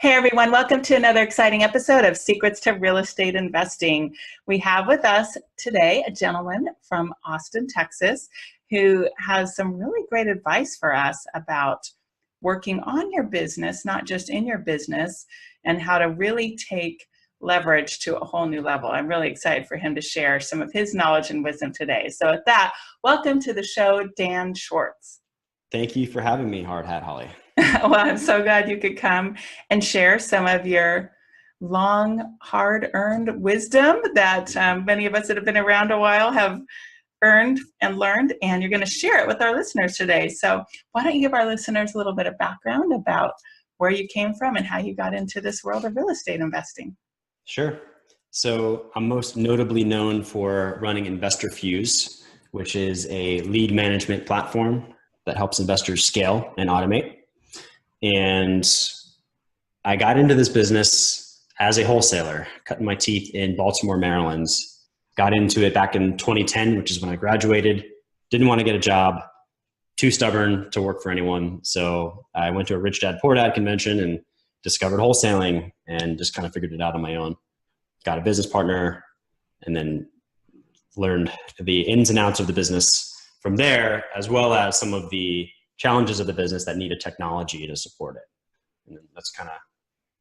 Hey everyone, welcome to another exciting episode of Secrets to Real Estate Investing. We have with us today a gentleman from Austin, Texas, who has some really great advice for us about working on your business, not just in your business, and how to really take leverage to a whole new level. I'm really excited for him to share some of his knowledge and wisdom today. So with that, welcome to the show, Dan Schwartz. Thank you for having me, Hard Hat Holly. Well, I'm so glad you could come and share some of your long, hard-earned wisdom that many of us that have been around a while have earned and learned, and you're going to share it with our listeners today. So why don't you give our listeners a little bit of background about where you came from and how you got into this world of real estate investing? Sure. So I'm most notably known for running InvestorFuse, which is a lead management platform that helps investors scale and automate. And I got into this business as a wholesaler, cutting my teeth in Baltimore, Maryland. Got into it back in 2010, which is when I graduated. Didn't want to get a job, too stubborn to work for anyone. So I went to a Rich Dad Poor Dad convention and discovered wholesaling and just kind of figured it out on my own. Got a business partner and then learned the ins and outs of the business from there, as well as some of the challenges of the business that needed technology to support it. And that's kind of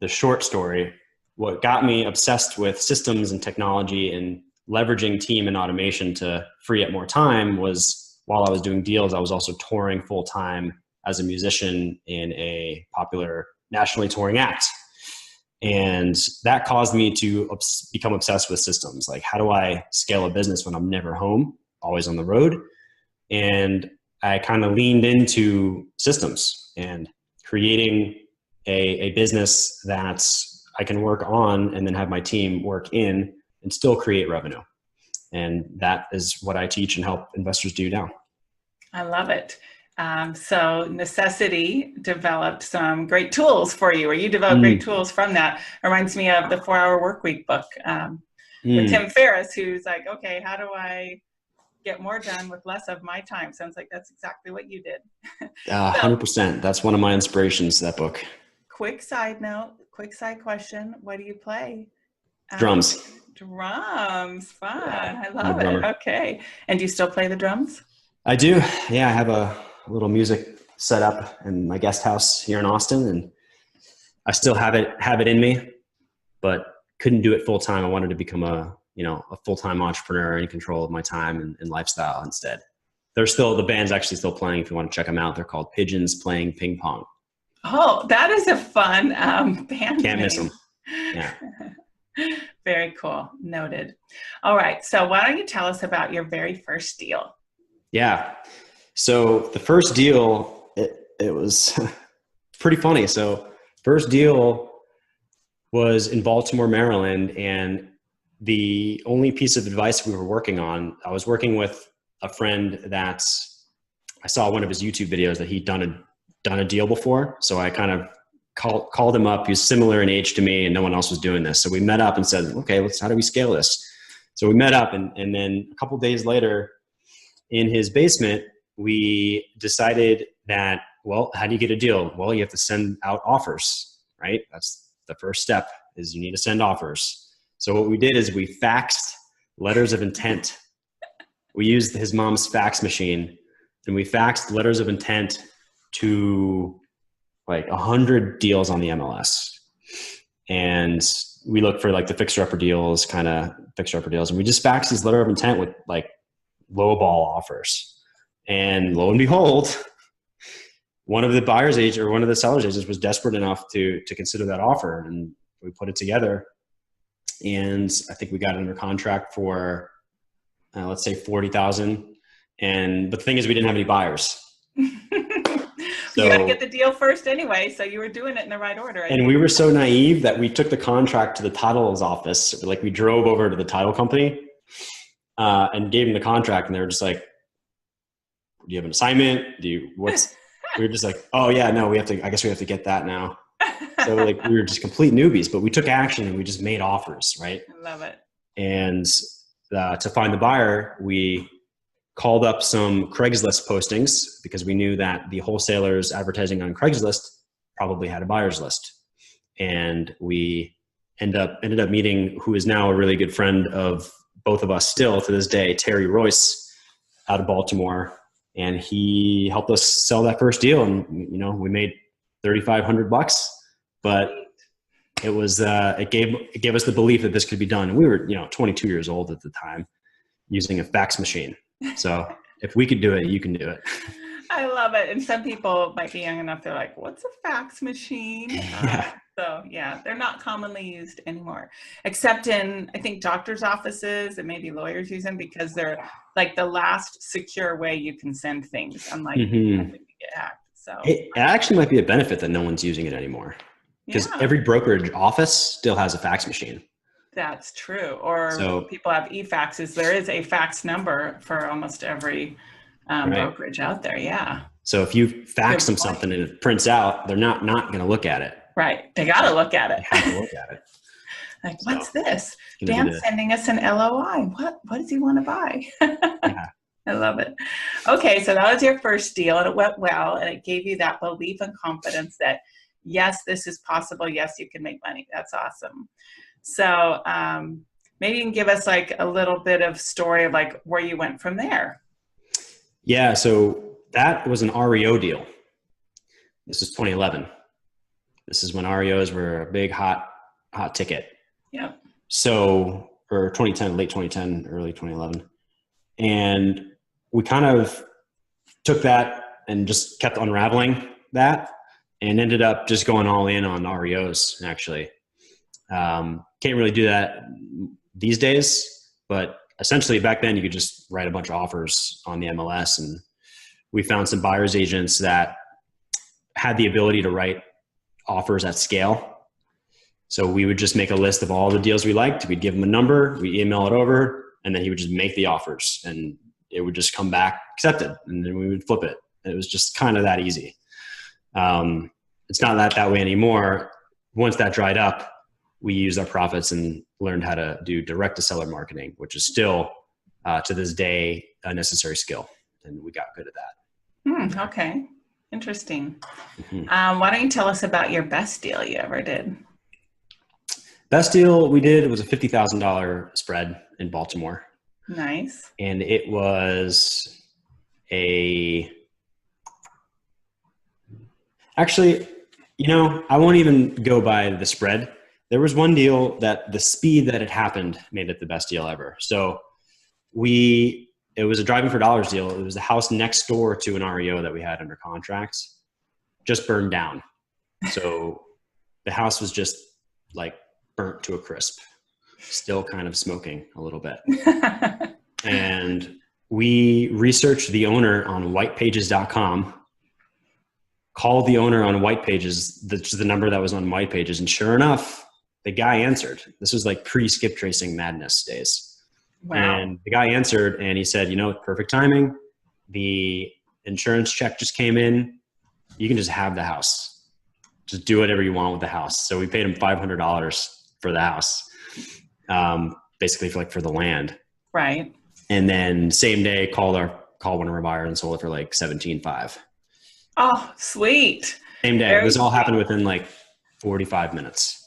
the short story. What got me obsessed with systems and technology and leveraging team and automation to free up more time was while I was doing deals, I was also touring full time as a musician in a popular nationally touring act. And that caused me to become obsessed with systems. Like, how do I scale a business when I'm never home, always on the road? And I kind of leaned into systems and creating a business that I can work on and then have my team work in and still create revenue. And that is what I teach and help investors do now. I love it. So necessity developed some great tools for you, or you developed great tools from that. Reminds me of the 4-Hour Workweek book with Tim Ferriss, who's like, okay, how do I get more done with less of my time? Sounds like that's exactly what you did. 100%. That's one of my inspirations, that book. Quick side note, quick side question. What do you play? Drums. Drums. Fun. I love it. Okay. And do you still play the drums? I do. Yeah. I have a little music set up in my guest house here in Austin, and I still have it in me, but couldn't do it full time. I wanted to become a full-time entrepreneur in control of my time and lifestyle instead. The band's actually still playing if you want to check them out. They're called Pigeons Playing Ping Pong. Oh, that is a fun band Can't name. miss them. Yeah. Very cool. Noted. All right. So why don't you tell us about your very first deal? Yeah. So the first deal, it was pretty funny. So first deal was in Baltimore, Maryland, and the only piece of advice we were working on, I was working with a friend that I saw one of his YouTube videos that he'd done a deal before. So I kind of called him up. He was similar in age to me and no one else was doing this. So we met up and said, okay, how do we scale this? So we met up and then a couple of days later in his basement, we decided that, well, how do you get a deal? Well, you have to send out offers, right? That's the first step, is you need to send offers. So what we did is we faxed letters of intent. We used his mom's fax machine, and we faxed letters of intent to like 100 deals on the MLS. And we looked for like the fixer-upper deals, and we just faxed these letter of intent with like lowball offers. And lo and behold, one of the buyer's agent or one of the seller's agents was desperate enough to consider that offer, and we put it together. And I think we got it under contract for, let's say 40,000. But the thing is, we didn't have any buyers. So, you got to get the deal first anyway. So you were doing it in the right order. And we were so naive that we took the contract to the title's office. Like, we drove over to the title company and gave them the contract. And they were just like, do you have an assignment? We were just like, oh yeah, no, I guess we have to get that now. So like, we were just complete newbies, but we took action and we just made offers, right? I love it. And to find the buyer, we called up some Craigslist postings because we knew that the wholesalers advertising on Craigslist probably had a buyer's list. and we ended up meeting who is now a really good friend of both of us still to this day, Terry Royce out of Baltimore. And he helped us sell that first deal. And, we made $3,500, but it was, it gave us the belief that this could be done. And we were, 22 years old at the time using a fax machine. So if we could do it, you can do it. I love it. And some people might be young enough. They're like, what's a fax machine? Yeah. So yeah, they're not commonly used anymore, except in, I think, doctor's offices and maybe lawyers use them because they're like the last secure way you can send things, unlike Mm-hmm. get hacked. So it actually might be a benefit that no one's using it anymore, because every brokerage office still has a fax machine. That's true. Or people have e-faxes. There is a fax number for almost every brokerage out there. Yeah. So if you fax them something and it prints out, they're not going to look at it. Right. They got to look at it. They have to look at it. Like, what's this? Dan's sending us an LOI. What does he want to buy? Yeah. I love it. Okay. So that was your first deal and it went well. And it gave you that belief and confidence that, yes, this is possible. Yes, you can make money. That's awesome. So maybe you can give us like a little bit of story of like where you went from there. Yeah. So that was an REO deal. This is 2011. This is when REOs were a big hot ticket. Yeah. So, or 2010, late 2010, early 2011. And we kind of took that and just kept unraveling that and ended up just going all in on REOs, actually. Can't really do that these days, but essentially back then you could just write a bunch of offers on the MLS, and we found some buyer's agents that had the ability to write offers at scale. So we would just make a list of all the deals we liked. We'd give him a number, we email it over, and then he would just make the offers and it would just come back accepted. And then we would flip it. And it was just kind of that easy. It's not that way anymore. Once that dried up, we used our profits and learned how to do direct to seller marketing, which is still to this day a necessary skill. And we got good at that. Okay. Interesting. Why don't you tell us about your best deal you ever did? Best deal we did was a $50,000 spread in Baltimore. Nice. And it was actually, I won't even go by the spread. There was one deal that the speed that it happened made it the best deal ever. So it was a driving for dollars deal. It was the house next door to an REO that we had under contracts, just burned down. So the house was just like burnt to a crisp, still kind of smoking a little bit. And we researched the owner on whitepages.com, called the owner on White Pages, the number that was on White Pages. And sure enough, the guy answered. This was like pre-skip tracing madness days. Wow. And the guy answered and he said, perfect timing. The insurance check just came in. You can just have the house. Just do whatever you want with the house. So we paid him $500 for the house, basically for the land. Right. And then same day called one of our buyers and sold it for like $17,500. Oh, sweet. Same day. This all happened within like 45 minutes.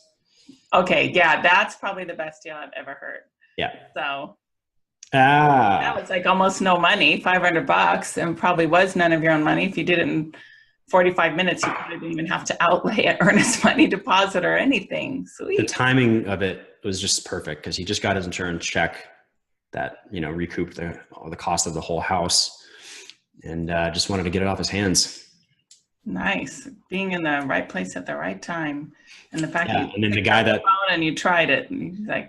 Okay. Yeah. That's probably the best deal I've ever heard. Yeah. So that was like almost no money, $500, and probably was none of your own money. If you did it in 45 minutes, you probably didn't even have to outlay an earnest money deposit or anything. Sweet. The timing of it was just perfect because he just got his insurance check that, recouped the cost of the whole house, and just wanted to get it off his hands. Nice. Being in the right place at the right time. And the fact that and then the guy that and you tried it and he's like,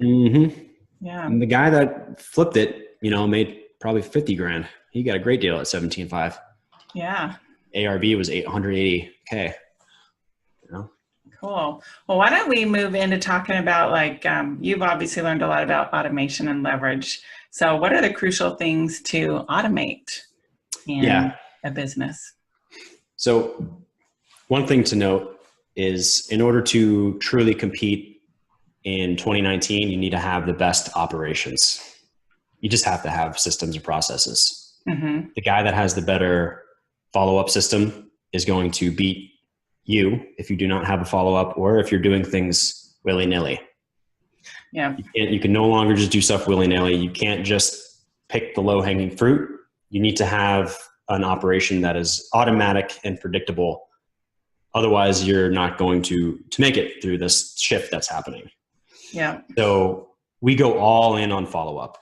yeah. And the guy that flipped it, made probably $50,000. He got a great deal at $17,500. Yeah. ARV was $880K. Cool. Well, why don't we move into talking about you've obviously learned a lot about automation and leverage. So what are the crucial things to automate in a business? So one thing to note is in order to truly compete in 2019, you need to have the best operations. You just have to have systems and processes. The guy that has the better follow-up system is going to beat you if you do not have a follow-up, or if you're doing things willy-nilly. Yeah. You can no longer just do stuff willy-nilly. You can't just pick the low-hanging fruit. You need to have an operation that is automatic and predictable. Otherwise, you're not going to make it through this shift that's happening. Yeah. So we go all in on follow-up.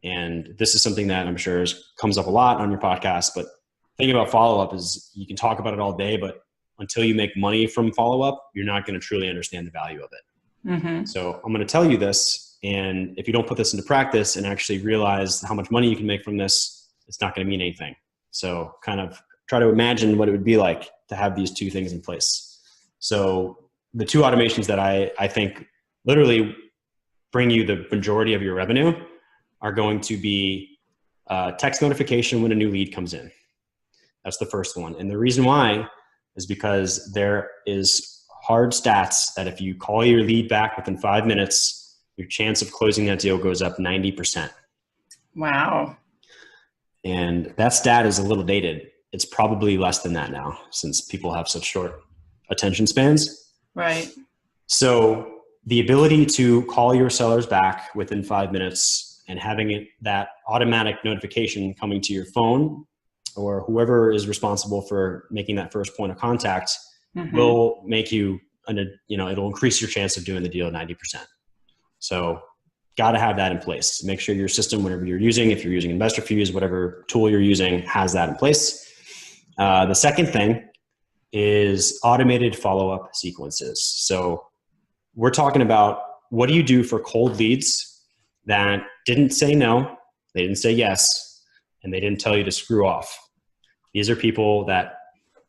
And this is something that I'm sure comes up a lot on your podcast, but the thing about follow-up is you can talk about it all day, but until you make money from follow-up, you're not going to truly understand the value of it. Mm-hmm. So I'm going to tell you this, and if you don't put this into practice and actually realize how much money you can make from this, it's not going to mean anything. So kind of try to imagine what it would be like to have these two things in place. So the two automations that I think literally bring you the majority of your revenue are going to be text notification when a new lead comes in. That's the first one. And the reason why is because there is hard stats that if you call your lead back within 5 minutes, your chance of closing that deal goes up 90%. Wow. And that stat is a little dated. It's probably less than that now, since people have such short attention spans. Right. So the ability to call your sellers back within 5 minutes and having that automatic notification coming to your phone, or whoever is responsible for making that first point of contact, will make you, it'll increase your chance of doing the deal 90%. So got to have that in place. Make sure your system, whatever you're using, if you're using InvestorFuse, whatever tool you're using, has that in place. The second thing is automated follow-up sequences. So we're talking about, what do you do for cold leads that didn't say no, they didn't say yes, and they didn't tell you to screw off? These are people that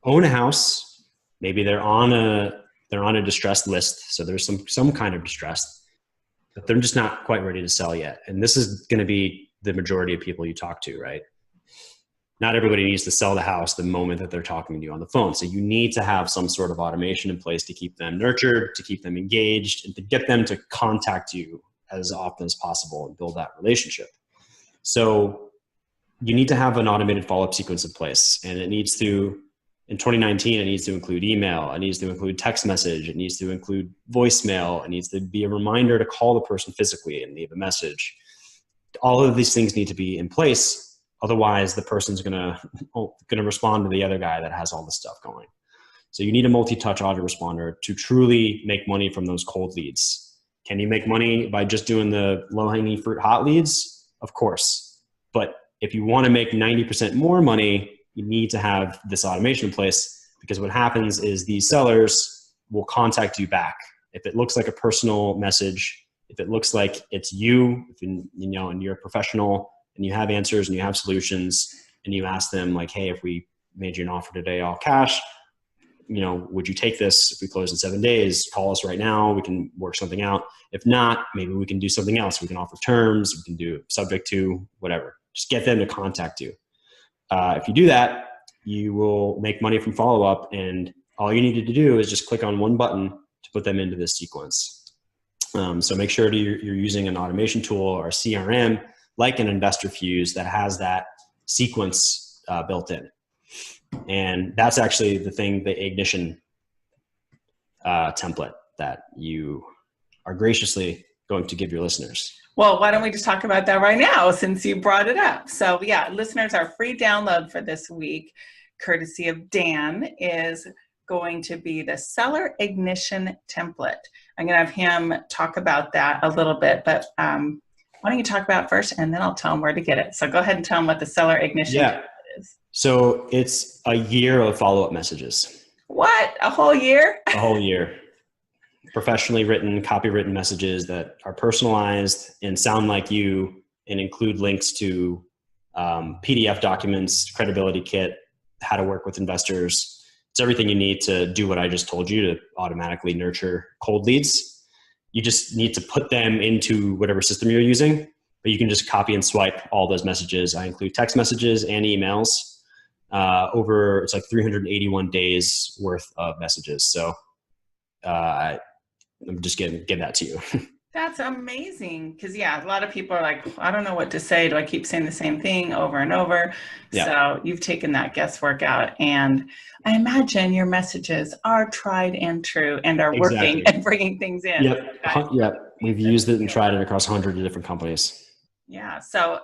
own a house. Maybe they're on a distressed list. So there's some kind of distress, but they're just not quite ready to sell yet. And this is going to be the majority of people you talk to, right? Not everybody needs to sell the house the moment that they're talking to you on the phone. So you need to have some sort of automation in place to keep them nurtured, to keep them engaged, and to get them to contact you as often as possible and build that relationship. So you need to have an automated follow-up sequence in place, and it needs to, in 2019, it needs to include email, it needs to include text message, it needs to include voicemail, it needs to be a reminder to call the person physically and leave a message. All of these things need to be in place. Otherwise, the person's gonna respond to the other guy that has all this stuff going. So you need a multi-touch autoresponder to truly make money from those cold leads. Can you make money by just doing the low-hanging fruit hot leads? Of course. But if you want to make 90% more money, you need to have this automation in place, because what happens is these sellers will contact you back. If it looks like a personal message, if it looks like it's you, and you're a professional and you have answers and you have solutions, and you ask them like, hey, if we made you an offer today, all cash, would you take this if we close in 7 days? Call us right now. We can work something out. If not, maybe we can do something else. We can offer terms. We can do subject to, whatever. Just get them to contact you. If you do that, you will make money from follow-up, and all you needed to do is just click on one button to put them into this sequence. So make sure you're using an automation tool or a CRM like an InvestorFuse that has that sequence built in. And that's actually the ignition template that you are graciously going to give your listeners. Well, why don't we just talk about that right now, since you brought it up? So yeah, listeners, our free download for this week, courtesy of Dan, is going to be the seller ignition template. I'm going to have him talk about that a little bit, but why don't you talk about it first, and then I'll tell him where to get it. So go ahead and tell him what the seller ignition template is. So it's a year of follow-up messages. What? A whole year? A whole year. Professionally written, copywritten messages that are personalized and sound like you, and include links to PDF documents, credibility kit, how to work with investors. It's everything you need to do what I just told you to automatically nurture cold leads. You just need to put them into whatever system you're using, but you can just copy and swipe all those messages. I include text messages and emails it's like 381 days worth of messages. So I'm just going to give that to you. That's amazing. Because, yeah, a lot of people are like, I don't know what to say. Do I keep saying the same thing over and over? Yeah, So you've taken that guesswork out. And I imagine your messages are tried and true and are working exactly. and bringing things in. Yep. Yep. We've used it and tried it across hundreds of different companies. Yeah. So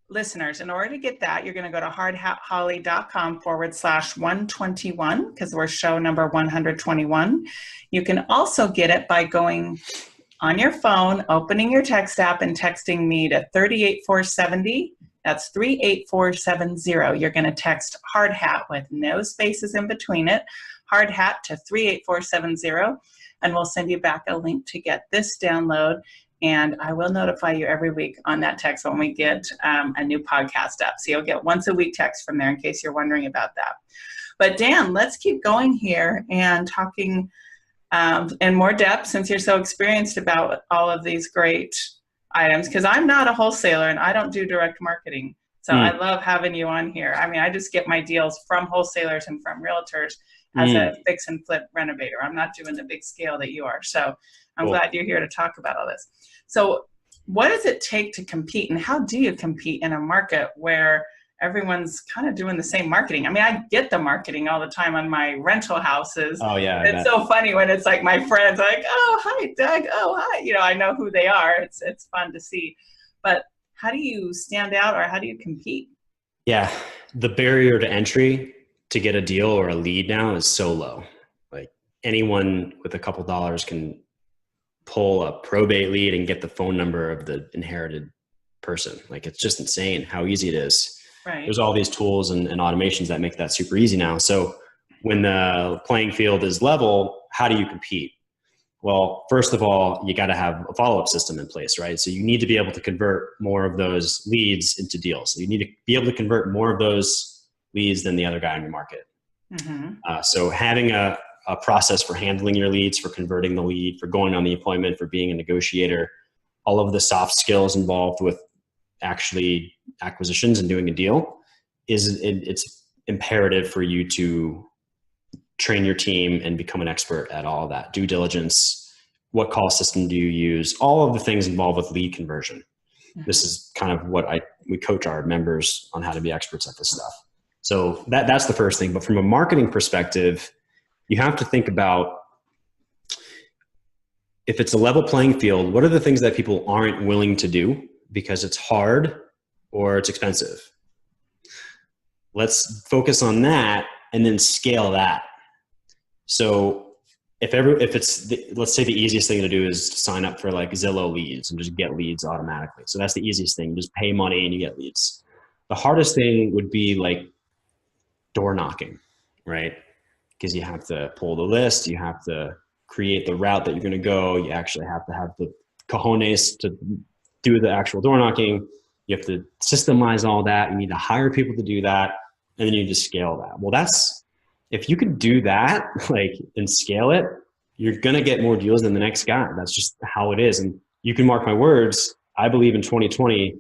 listeners, in order to get that, you're going to go to hardhatholly.com/121 because we're show number 121. You can also get it by going on your phone, opening your text app and texting me to 38470. That's 38470. You're going to text hard hat with no spaces in between it, hard hat to 38470, and we'll send you back a link to get this download. And I will notify you every week on that text when we get a new podcast up. So you'll get once a week text from there in case you're wondering about that. But Dan, let's keep going here and talking in more depth since you're so experienced about all of these great items. Because I'm not a wholesaler and I don't do direct marketing. So I love having you on here. I mean, I just get my deals from wholesalers and from realtors as a fix and flip renovator. I'm not doing the big scale that you are. So I'm glad you're here to talk about all this. So what does it take to compete, and how do you compete in a market where everyone's kind of doing the same marketing? I mean, I get the marketing all the time on my rental houses. Oh yeah. It's so funny when it's like my friends like, oh, hi, Doug. Oh, hi. You know, I know who they are. It's fun to see. But how do you stand out, or how do you compete? Yeah. The barrier to entry to get a deal or a lead now is so low. Like anyone with a couple dollars can pull a probate lead and get the phone number of the inherited person. Like it's just insane how easy it is. Right. There's all these tools and automations that make that super easy now. So when the playing field is level, how do you compete? Well, first of all, you got to have a follow-up system in place, right? So you need to be able to convert more of those leads into deals. So you need to be able to convert more of those leads than the other guy in your market. So having a process for handling your leads, for converting the lead, for going on the appointment, for being a negotiator, all of the soft skills involved with actually acquisitions and doing a deal it's imperative for you to train your team and become an expert at all of that. Due diligence, what call system do you use, all of the things involved with lead conversion. This is kind of what we coach our members on how to be experts at this stuff. So that's the first thing. But from a marketing perspective, you have to think about, if it's a level playing field, what are the things that people aren't willing to do because it's hard or it's expensive? Let's focus on that and then scale that. So let's say the easiest thing to do is to sign up for like Zillow leads and just get leads automatically. So that's the easiest thing. You just pay money and you get leads. The hardest thing would be like door knocking, right? Because you have to pull the list, you have to create the route that you're going to go. You actually have to have the cojones to do the actual door knocking. You have to systemize all that. You need to hire people to do that. And then you just scale that. Well, if you can do that, like, and scale it, you're going to get more deals than the next guy. That's just how it is. And you can mark my words. I believe in 2020,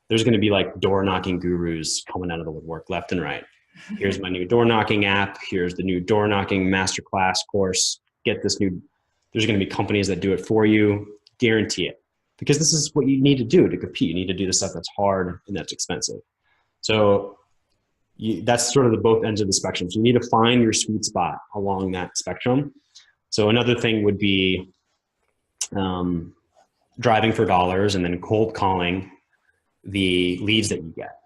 there's going to be like door knocking gurus coming out of the woodwork left and right. Here's my new door knocking app. Here's the new door knocking masterclass course. There's going to be companies that do it for you. Guarantee it. Because this is what you need to do to compete. You need to do the stuff that's hard and that's expensive. So that's sort of the both ends of the spectrum. So you need to find your sweet spot along that spectrum. So another thing would be driving for dollars and then cold calling the leads that you get.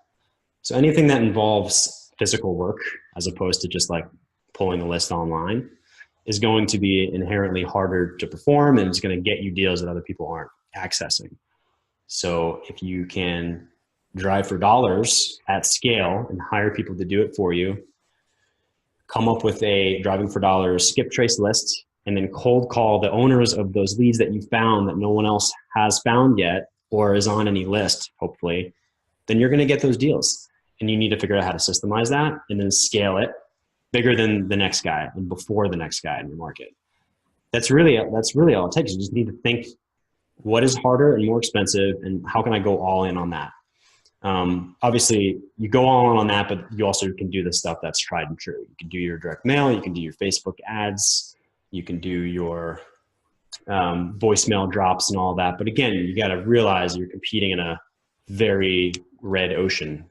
So anything that involves physical work as opposed to just like pulling a list online is going to be inherently harder to perform, and it's going to get you deals that other people aren't accessing. So if you can drive for dollars at scale and hire people to do it for you, come up with a driving for dollars skip trace list, and then cold call the owners of those leads that you found that no one else has found yet or is on any list, hopefully, then you're going to get those deals. And you need to figure out how to systemize that and then scale it bigger than the next guy and before the next guy in your market. That's really all it takes. You just need to think, what is harder and more expensive, and how can I go all in on that? Obviously, you go all in on that, but you also can do the stuff that's tried and true. You can do your direct mail, you can do your Facebook ads, you can do your voicemail drops and all that. But again, you got to realize you're competing in a very red ocean,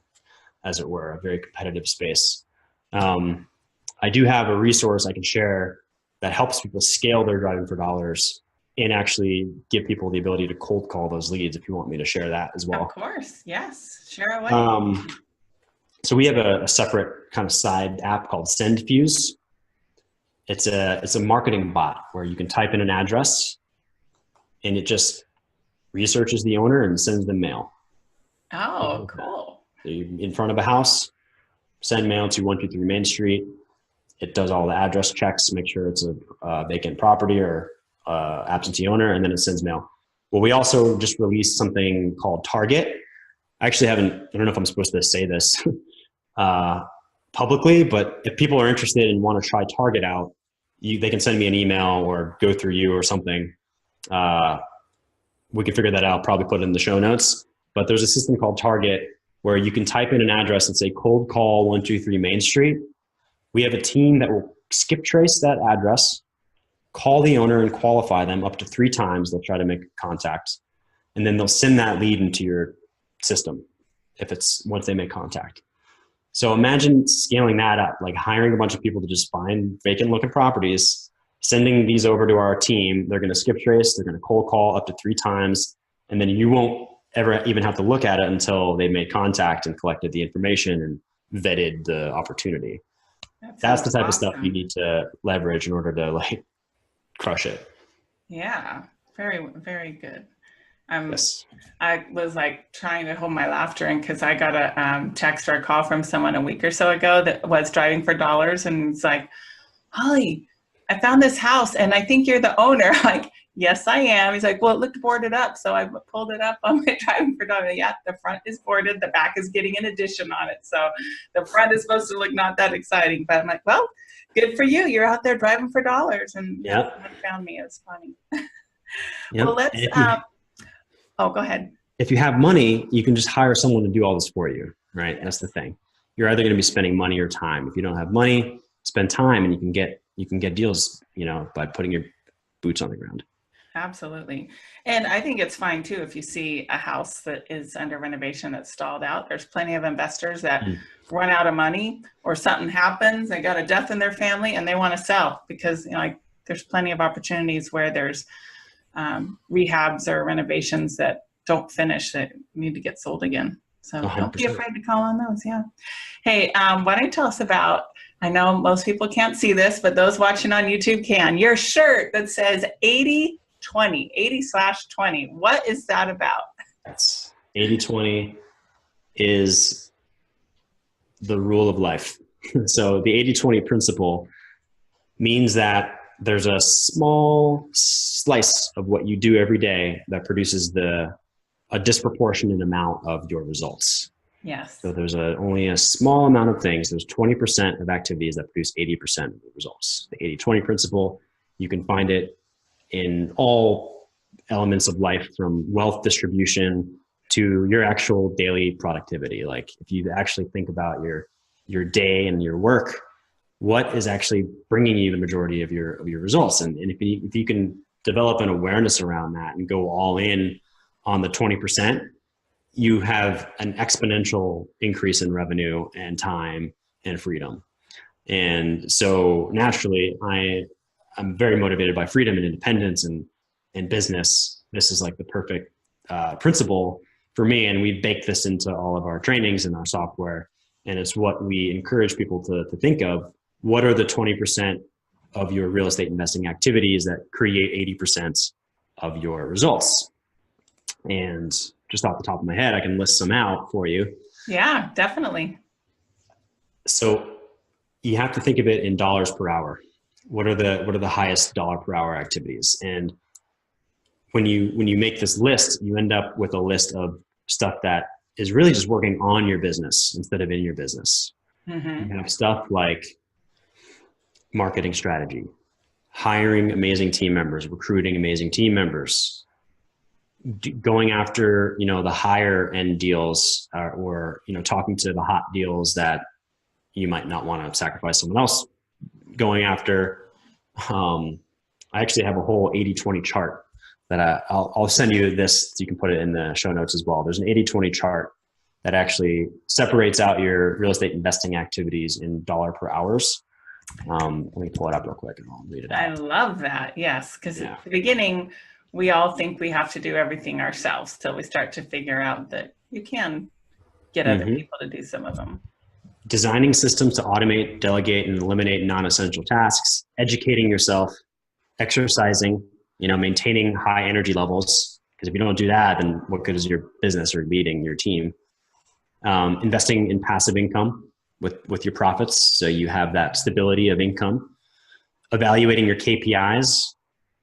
as it were, a very competitive space. I do have a resource I can share that helps people scale their driving for dollars and actually give people the ability to cold call those leads, if you want me to share that as well. Of course, yes, share away. So we have a separate kind of side app called InvestorFuse. It's a marketing bot where you can type in an address and it just researches the owner and sends them mail. Oh, cool. So you're in front of a house, send mail to 123 Main Street. It does all the address checks to make sure it's a vacant property or absentee owner, and then it sends mail. Well, we also just released something called Target. I actually I don't know if I'm supposed to say this publicly, but if people are interested and want to try Target out, they can send me an email or go through you or something. We can figure that out, probably put it in the show notes. But there's a system called Target where you can type in an address and say cold call 123 Main Street. We have a team that will skip trace that address, call the owner and qualify them up to 3 times. They'll try to make contact, and then they'll send that lead into your system once they make contact. So imagine scaling that up, like hiring a bunch of people to just find vacant looking properties, sending these over to our team. They're going to skip trace, they're going to cold call up to 3 times, and then you won't ever even have to look at it until they made contact and collected the information and vetted the opportunity. That's the type of stuff you need to leverage in order to like crush it. Yeah, very, very good. Yes. I was like trying to hold my laughter in because I got a text or a call from someone a week or so ago that was driving for dollars, and it's like, Holly, I found this house and I think you're the owner. Like, yes, I am. He's like, well, it looked boarded up. So I pulled it up on my driving for dollars. Yeah, the front is boarded. The back is getting an addition on it. So the front is supposed to look not that exciting. But I'm like, well, good for you. You're out there driving for dollars. And yeah, found me. It was funny. Yep. Well, let's, oh, go ahead. If you have money, you can just hire someone to do all this for you, right? That's the thing. You're either going to be spending money or time. If you don't have money, spend time, and you can get deals, by putting your boots on the ground. Absolutely. And I think it's fine too if you see a house that is under renovation that's stalled out. There's plenty of investors that run out of money, or something happens, they got a death in their family and they want to sell because there's plenty of opportunities where there's rehabs or renovations that don't finish that need to get sold again. So 100%. Don't be afraid to call on those. Yeah. Hey, why don't you tell us about, I know most people can't see this, but those watching on YouTube can, your shirt that says 80/20, 80/20. What is that about? That's 80/20 is the rule of life. So the 80/20 principle means that there's a small slice of what you do every day that produces a disproportionate amount of your results. Yes. So there's only a small amount of things. There's 20% of activities that produce 80% of the results. The 80/20 principle, you can find it in all elements of life, from wealth distribution to your actual daily productivity. Like if you actually think about your day and your work, what is actually bringing you the majority of your results? And if you can develop an awareness around that and go all in on the 20%, you have an exponential increase in revenue and time and freedom. And so naturally, I'm very motivated by freedom and independence and business. This is like the perfect principle for me. And we bake this into all of our trainings and our software. And it's what we encourage people to think of. What are the 20% of your real estate investing activities that create 80% of your results? And just off the top of my head, I can list some out for you. Yeah, definitely. So you have to think of it in dollars per hour. What are the highest dollar per hour activities? And when you make this list, you end up with a list of stuff that is really just working on your business instead of in your business. Mm-hmm. You have stuff like marketing strategy, hiring amazing team members, recruiting amazing team members, going after, the higher end deals, or talking to the hot deals that you might not want to sacrifice someone else going after, I actually have a whole 80-20 chart that I'll send you this so you can put it in the show notes as well. There's an 80-20 chart that actually separates out your real estate investing activities in dollar per hours. Let me pull it up real quick and I'll read it out. I love that. Yes. Because at the beginning, we all think we have to do everything ourselves till we start to figure out that you can get other people to do some of them. Designing systems to automate, delegate, and eliminate non-essential tasks, educating yourself, exercising, maintaining high energy levels. Because if you don't do that, then what good is your business or leading your team? Investing in passive income with your profits, so you have that stability of income. Evaluating your KPIs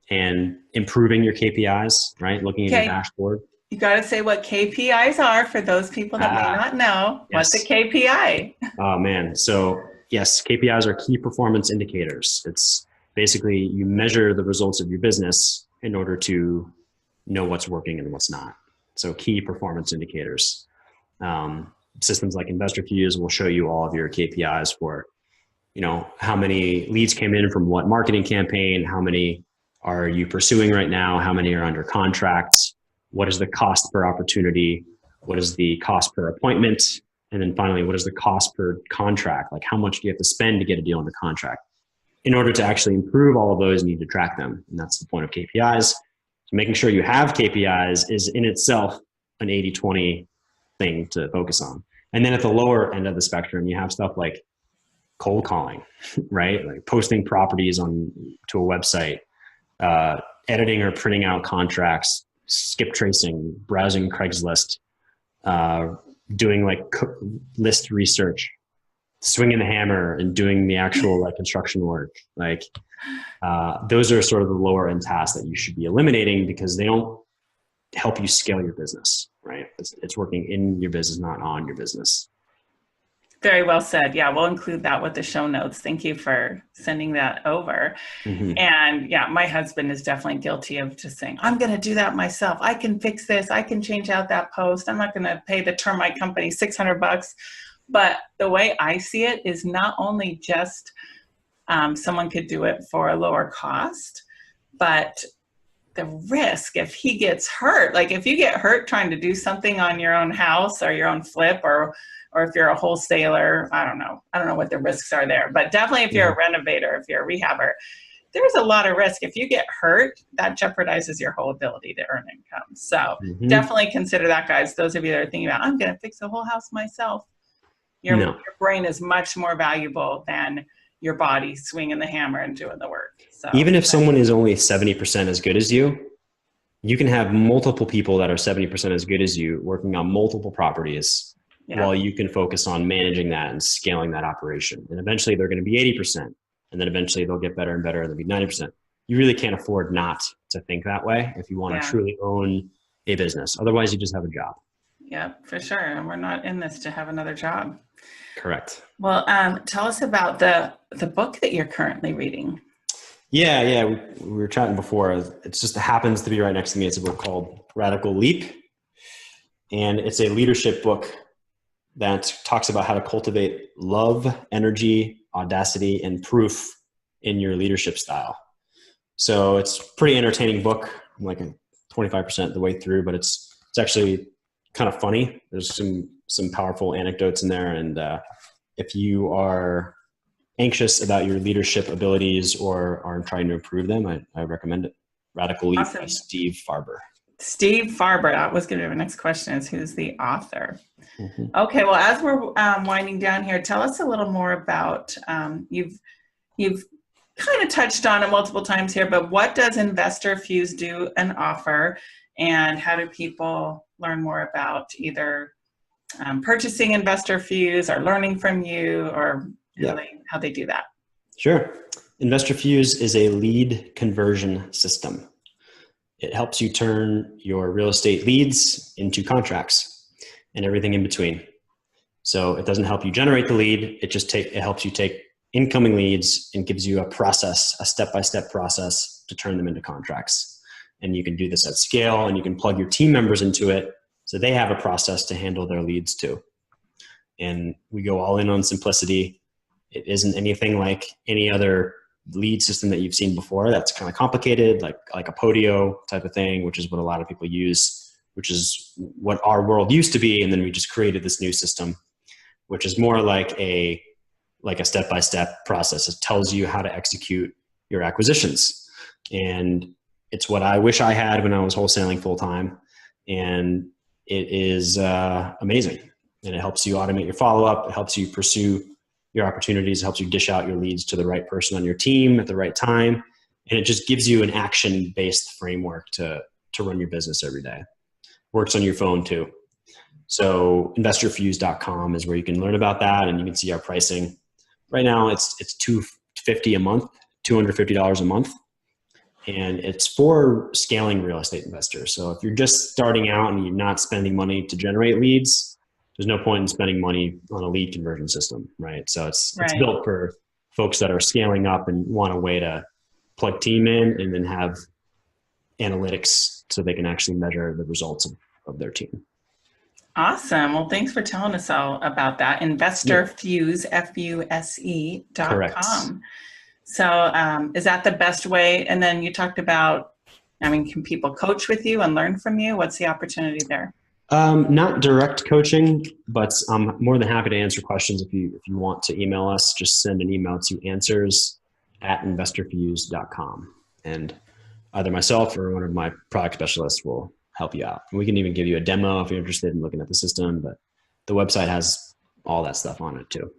and improving your KPIs, right? Looking at your dashboard. You got to say what KPIs are for those people that may not know. Yes. What's a KPI? Oh man. So yes, KPIs are key performance indicators. It's basically you measure the results of your business in order to know what's working and what's not. So key performance indicators. Systems like InvestorFuse will show you all of your KPIs for, how many leads came in from what marketing campaign, how many are you pursuing right now, how many are under contract, what is the cost per opportunity, what is the cost per appointment, and then finally, what is the cost per contract? Like how much do you have to spend to get a deal under contract? In order to actually improve all of those, you need to track them. And that's the point of KPIs. So making sure you have KPIs is in itself an 80-20 thing to focus on. And then at the lower end of the spectrum, you have stuff like cold calling, right? Like posting properties to a website, editing or printing out contracts, skip tracing, browsing Craigslist, doing like list research, swinging the hammer and doing the actual construction work. Those are sort of the lower end tasks that you should be eliminating because they don't help you scale your business, right? It's working in your business, not on your business. Very well said. Yeah, we'll include that with the show notes. Thank you for sending that over. And yeah, my husband is definitely guilty of just saying, I'm going to do that myself. I can fix this. I can change out that post. I'm not going to pay the termite company $600. But the way I see it is not only just someone could do it for a lower cost, but the risk if he gets hurt, like if you get hurt trying to do something on your own house or your own flip or if you're a wholesaler, I don't know what the risks are there, but definitely if you're a renovator, if you're a rehabber, there's a lot of risk. If you get hurt, that jeopardizes your whole ability to earn income. So definitely consider that, guys. Those of you that are thinking about, I'm going to fix the whole house myself. Your brain is much more valuable than your body swinging the hammer and doing the work. So even if someone is only 70% as good as you can have multiple people that are 70% as good as you working on multiple properties while you can focus on managing that and scaling that operation. And eventually they're going to be 80%. And then eventually they'll get better and better. They'll be 90%. You really can't afford not to think that way if you want to truly own a business. Otherwise you just have a job. Yeah, for sure. And we're not in this to have another job. Correct. Well, tell us about the book that you're currently reading. Yeah. We were chatting before. It just happens to be right next to me. It's a book called Radical Leap. And it's a leadership book that talks about how to cultivate love, energy, audacity, and proof in your leadership style. So it's a pretty entertaining book. I'm like 25% of the way through, but it's actually kind of funny. There's some powerful anecdotes in there. And if you are anxious about your leadership abilities or are trying to improve them, I recommend it. Radical Leap by Steve Farber. Steve Farber. That was going to be my next question is who's the author? Okay. Well, as we're winding down here, tell us a little more about, you've kind of touched on it multiple times here, but what does InvestorFuse do and offer, and how do people learn more about either purchasing InvestorFuse or learning from you, or how they do that? Sure. InvestorFuse is a lead conversion system. It helps you turn your real estate leads into contracts and everything in between. So it doesn't help you generate the lead. It helps you take incoming leads and gives you a process, a step-by-step process to turn them into contracts. And you can do this at scale, and you can plug your team members into it so they have a process to handle their leads too. And we go all in on simplicity. It isn't anything like any other lead system that you've seen before that's kind of complicated, like a Podio type of thing, which is what a lot of people use, which is what our world used to be. And then we just created this new system, which is more like a step-by-step process. It tells you how to execute your acquisitions. And it's what I wish I had when I was wholesaling full-time. And it is amazing. And it helps you automate your follow-up. It helps you pursue your opportunities. It helps you dish out your leads to the right person on your team at the right time. And it just gives you an action-based framework to run your business every day. Works on your phone too. So InvestorFuse.com is where you can learn about that, and you can see our pricing. Right now it's $250 a month, $250 a month. And it's for scaling real estate investors. So if you're just starting out and you're not spending money to generate leads, there's no point in spending money on a lead conversion system, right? So it's built for folks that are scaling up and want a way to plug team in and then have analytics so they can actually measure the results of their team. Awesome. Well, thanks for telling us all about that. InvestorFuse, Fuse.com. Correct. So is that the best way? And then you talked about, can people coach with you and learn from you? What's the opportunity there? Not direct coaching, but I'm more than happy to answer questions. If you want to email us, just send an email to answers@InvestorFuse.com. And either myself or one of my product specialists will help you out. And we can even give you a demo if you're interested in looking at the system, but the website has all that stuff on it too.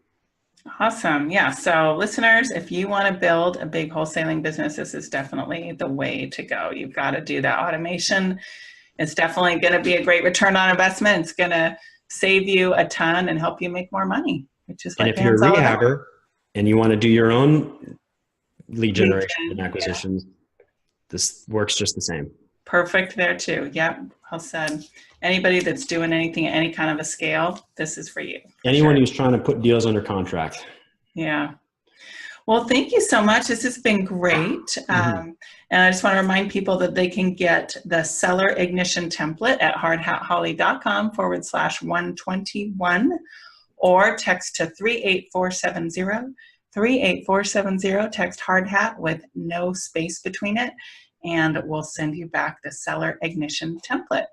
Awesome. Yeah. So listeners, if you want to build a big wholesaling business, this is definitely the way to go. You've got to do that automation. It's definitely going to be a great return on investment. It's going to save you a ton and help you make more money, which is what if you're a rehabber and you want to do your own lead generation and acquisitions, this works just the same. Perfect there too. Yep. Well said. Anybody that's doing anything at any kind of a scale, this is for you. Anyone who's trying to put deals under contract. Yeah. Well, thank you so much. This has been great. And I just want to remind people that they can get the seller ignition template at hardhatholly.com/121 or text to 38470. 38470, text hard hat with no space between it, and we'll send you back the seller ignition template.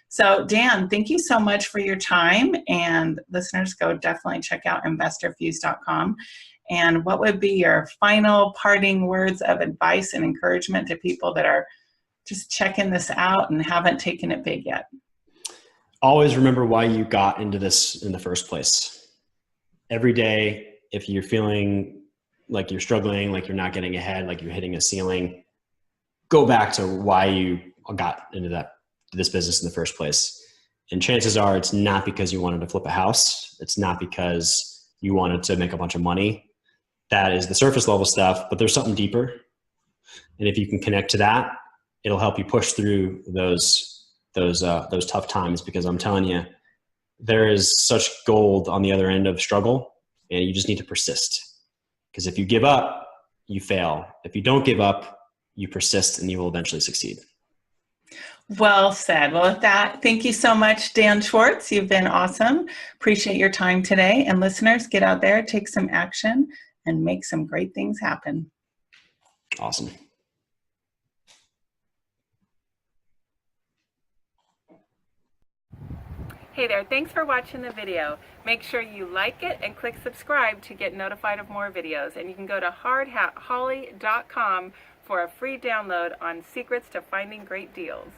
So Dan, thank you so much for your time, and listeners, go definitely check out InvestorFuse.com. And what would be your final parting words of advice and encouragement to people that are just checking this out and haven't taken it big yet? Always remember why you got into this in the first place. Every day, if you're feeling like you're struggling, like you're not getting ahead, like you're hitting a ceiling, go back to why you got into this business in the first place. And chances are it's not because you wanted to flip a house. It's not because you wanted to make a bunch of money. That is the surface level stuff, but there's something deeper. And if you can connect to that, it'll help you push through those tough times, because I'm telling you, there is such gold on the other end of struggle, and you just need to persist. Because if you give up, you fail. If you don't give up, you persist, and you will eventually succeed. Well said. Well, with that, thank you so much, Dan Schwartz. You've been awesome. Appreciate your time today. And listeners, get out there, take some action, and make some great things happen. Awesome. Hey there, thanks for watching the video. Make sure you like it and click subscribe to get notified of more videos. And you can go to hardhatholly.com for a free download on secrets to finding great deals.